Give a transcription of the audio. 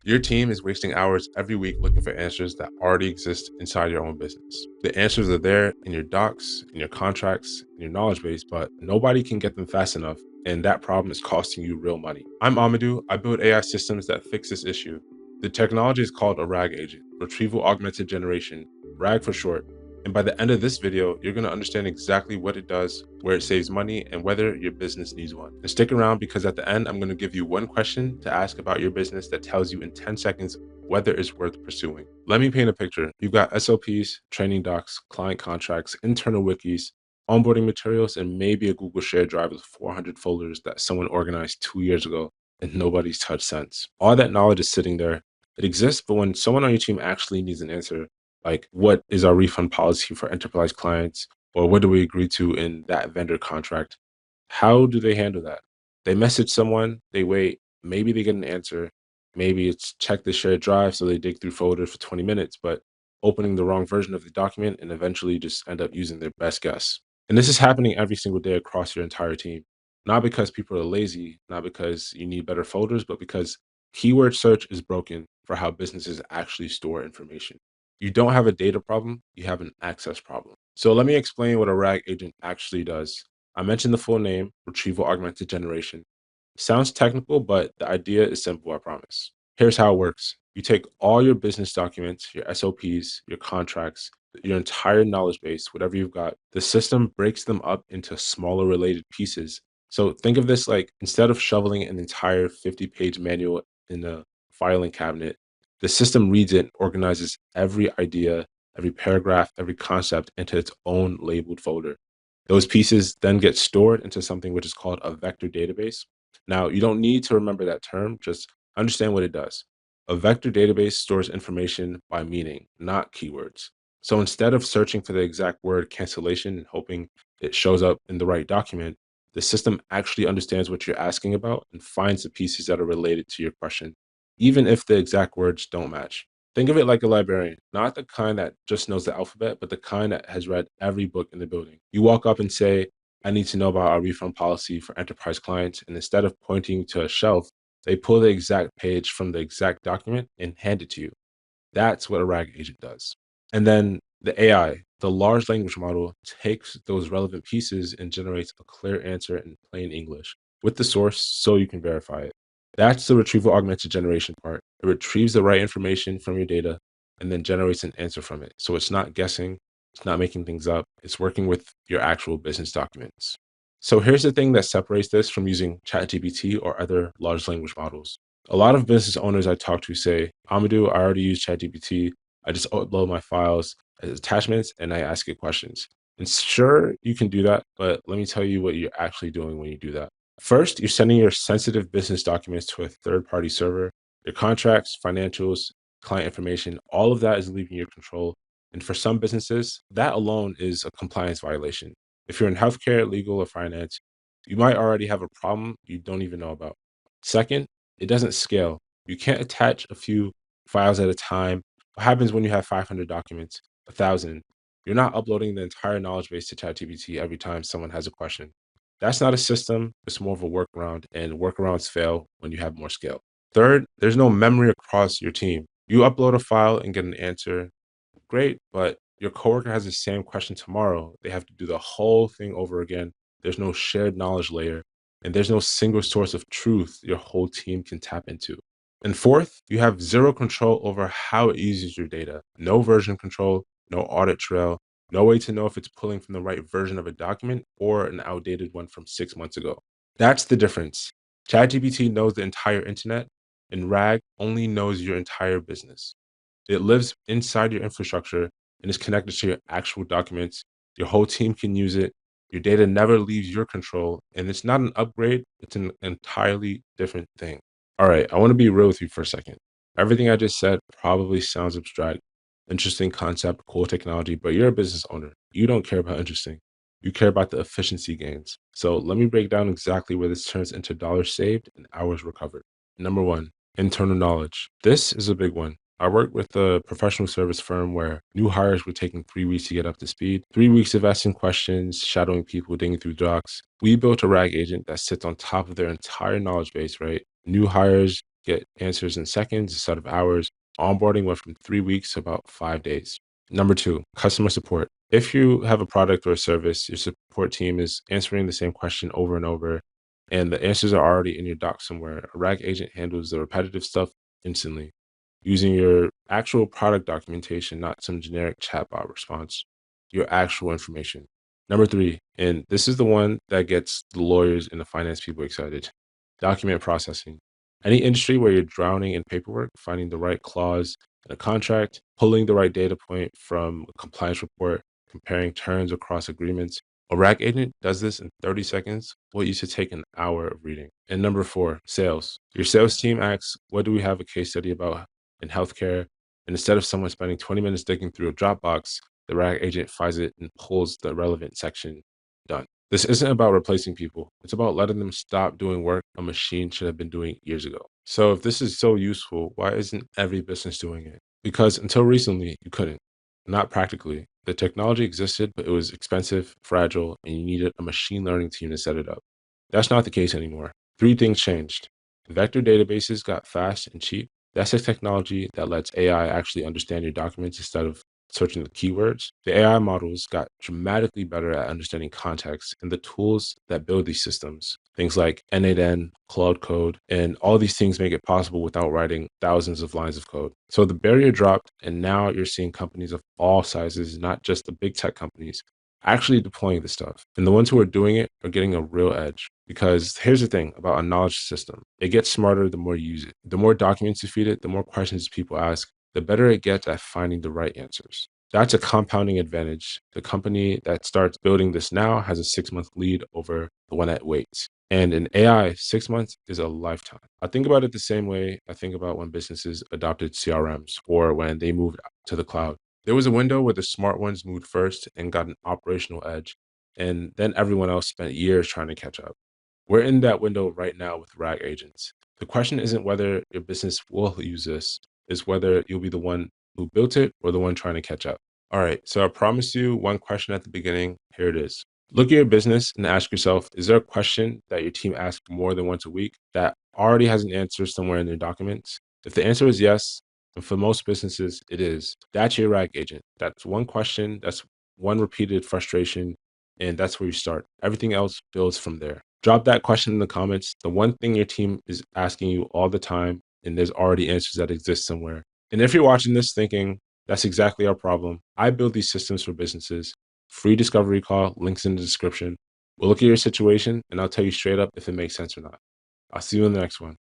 Your team is wasting hours every week looking for answers that already exist inside your own business. The answers are there in your docs, in your contracts, in your knowledge base, but nobody can get them fast enough. And that problem is costing you real money. I'm Amadou. I build AI systems that fix this issue. The technology is called a RAG agent, Retrieval Augmented Generation, RAG for short. And by the end of this video, you're going to understand exactly what it does, where it saves money, and whether your business needs one. And stick around because at the end, I'm going to give you one question to ask about your business that tells you in 10 seconds whether it's worth pursuing. Let me paint a picture. You've got SOPs, training docs, client contracts, internal wikis, onboarding materials, and maybe a Google Shared Drive with 400 folders that someone organized 2 years ago and nobody's touched since. All that knowledge is sitting there. It exists, but when someone on your team actually needs an answer, like what is our refund policy for enterprise clients, or what do we agree to in that vendor contract? How do they handle that? They message someone, they wait, maybe they get an answer, maybe it's check the shared drive, so they dig through folders for 20 minutes, but opening the wrong version of the document and eventually just end up using their best guess. And this is happening every single day across your entire team. Not because people are lazy, not because you need better folders, but because keyword search is broken for how businesses actually store information. You don't have a data problem, you have an access problem. So let me explain what a RAG agent actually does. I mentioned the full name, Retrieval Augmented Generation. Sounds technical, but the idea is simple, I promise. Here's how it works. You take all your business documents, your SOPs, your contracts, your entire knowledge base, whatever you've got, the system breaks them up into smaller related pieces. So think of this like instead of shoveling an entire 50-page manual in a filing cabinet, the system reads it and organizes every idea, every paragraph, every concept into its own labeled folder. Those pieces then get stored into something which is called a vector database. Now, you don't need to remember that term, just understand what it does. A vector database stores information by meaning, not keywords. So instead of searching for the exact word cancellation and hoping it shows up in the right document, the system actually understands what you're asking about and finds the pieces that are related to your question, even if the exact words don't match. Think of it like a librarian, not the kind that just knows the alphabet, but the kind that has read every book in the building. You walk up and say, I need to know about our refund policy for enterprise clients. And instead of pointing to a shelf, they pull the exact page from the exact document and hand it to you. That's what a RAG agent does. And then the AI, the large language model, takes those relevant pieces and generates a clear answer in plain English with the source so you can verify it. That's the retrieval augmented generation part. It retrieves the right information from your data and then generates an answer from it. So it's not guessing, it's not making things up, it's working with your actual business documents. So here's the thing that separates this from using ChatGPT or other large language models. A lot of business owners I talk to say, Amadou, I already use ChatGPT. I just upload my files as attachments and I ask it questions. And sure, you can do that, but let me tell you what you're actually doing when you do that. First, you're sending your sensitive business documents to a third-party server. Your contracts, financials, client information, all of that is leaving your control. And for some businesses, that alone is a compliance violation. If you're in healthcare, legal, or finance, you might already have a problem you don't even know about. Second, it doesn't scale. You can't attach a few files at a time. What happens when you have 500 documents, 1,000? You're not uploading the entire knowledge base to ChatGPT every time someone has a question. That's not a system, it's more of a workaround, and workarounds fail when you have more scale. Third, there's no memory across your team. You upload a file and get an answer, great, but your coworker has the same question tomorrow. They have to do the whole thing over again. There's no shared knowledge layer, and there's no single source of truth your whole team can tap into. And fourth, you have zero control over how it uses your data. No version control, no audit trail, no way to know if it's pulling from the right version of a document or an outdated one from 6 months ago. That's the difference. ChatGPT knows the entire internet, and RAG only knows your entire business. It lives inside your infrastructure and is connected to your actual documents. Your whole team can use it. Your data never leaves your control. And it's not an upgrade, it's an entirely different thing. All right, I want to be real with you for a second. Everything I just said probably sounds abstract, interesting concept, cool technology, but you're a business owner. You don't care about interesting. You care about the efficiency gains. So let me break down exactly where this turns into dollars saved and hours recovered. Number one, internal knowledge. This is a big one. I worked with a professional service firm where new hires were taking 3 weeks to get up to speed, 3 weeks of asking questions, shadowing people, digging through docs. We built a RAG agent that sits on top of their entire knowledge base, right? New hires get answers in seconds instead of hours. Onboarding went from 3 weeks to about 5 days. Number two, customer support. If you have a product or a service, your support team is answering the same question over and over, and the answers are already in your doc somewhere. A RAG agent handles the repetitive stuff instantly, using your actual product documentation, not some generic chatbot response, your actual information. Number three, and this is the one that gets the lawyers and the finance people excited, document processing. Any industry where you're drowning in paperwork, finding the right clause in a contract, pulling the right data point from a compliance report, comparing terms across agreements. A RAG agent does this in 30 seconds, what used to take an hour of reading. And number four, sales. Your sales team asks, what do we have a case study about in healthcare? And instead of someone spending 20 minutes digging through a Dropbox, the RAG agent finds it and pulls the relevant section. Done. This isn't about replacing people. It's about letting them stop doing work a machine should have been doing years ago. So if this is so useful, why isn't every business doing it? Because until recently, you couldn't. Not practically. The technology existed, but it was expensive, fragile, and you needed a machine learning team to set it up. That's not the case anymore. Three things changed. Vector databases got fast and cheap. That's a technology that lets AI actually understand your documents instead of searching the keywords. The AI models got dramatically better at understanding context, and the tools that build these systems, things like N8N, Cloud Code, and all these things make it possible without writing thousands of lines of code. So the barrier dropped, and now you're seeing companies of all sizes, not just the big tech companies, actually deploying this stuff. And the ones who are doing it are getting a real edge. Because here's the thing about a knowledge system, it gets smarter the more you use it. The more documents you feed it, the more questions people ask, the better it gets at finding the right answers. That's a compounding advantage. The company that starts building this now has a 6 month lead over the one that waits. And in AI, 6 months is a lifetime. I think about it the same way I think about when businesses adopted CRMs or when they moved to the cloud. There was a window where the smart ones moved first and got an operational edge, and then everyone else spent years trying to catch up. We're in that window right now with RAG agents. The question isn't whether your business will use this, it's whether you'll be the one who built it or the one trying to catch up. All right, so I promised you one question at the beginning. Here it is. Look at your business and ask yourself, is there a question that your team asks more than once a week that already has an answer somewhere in their documents? If the answer is yes, and for most businesses it is, that's your RAG agent. That's one question, that's one repeated frustration, and that's where you start. Everything else builds from there. Drop that question in the comments. The one thing your team is asking you all the time, and there's already answers that exist somewhere. And if you're watching this thinking, that's exactly our problem. I build these systems for businesses. Free discovery call, links in the description. We'll look at your situation and I'll tell you straight up if it makes sense or not. I'll see you in the next one.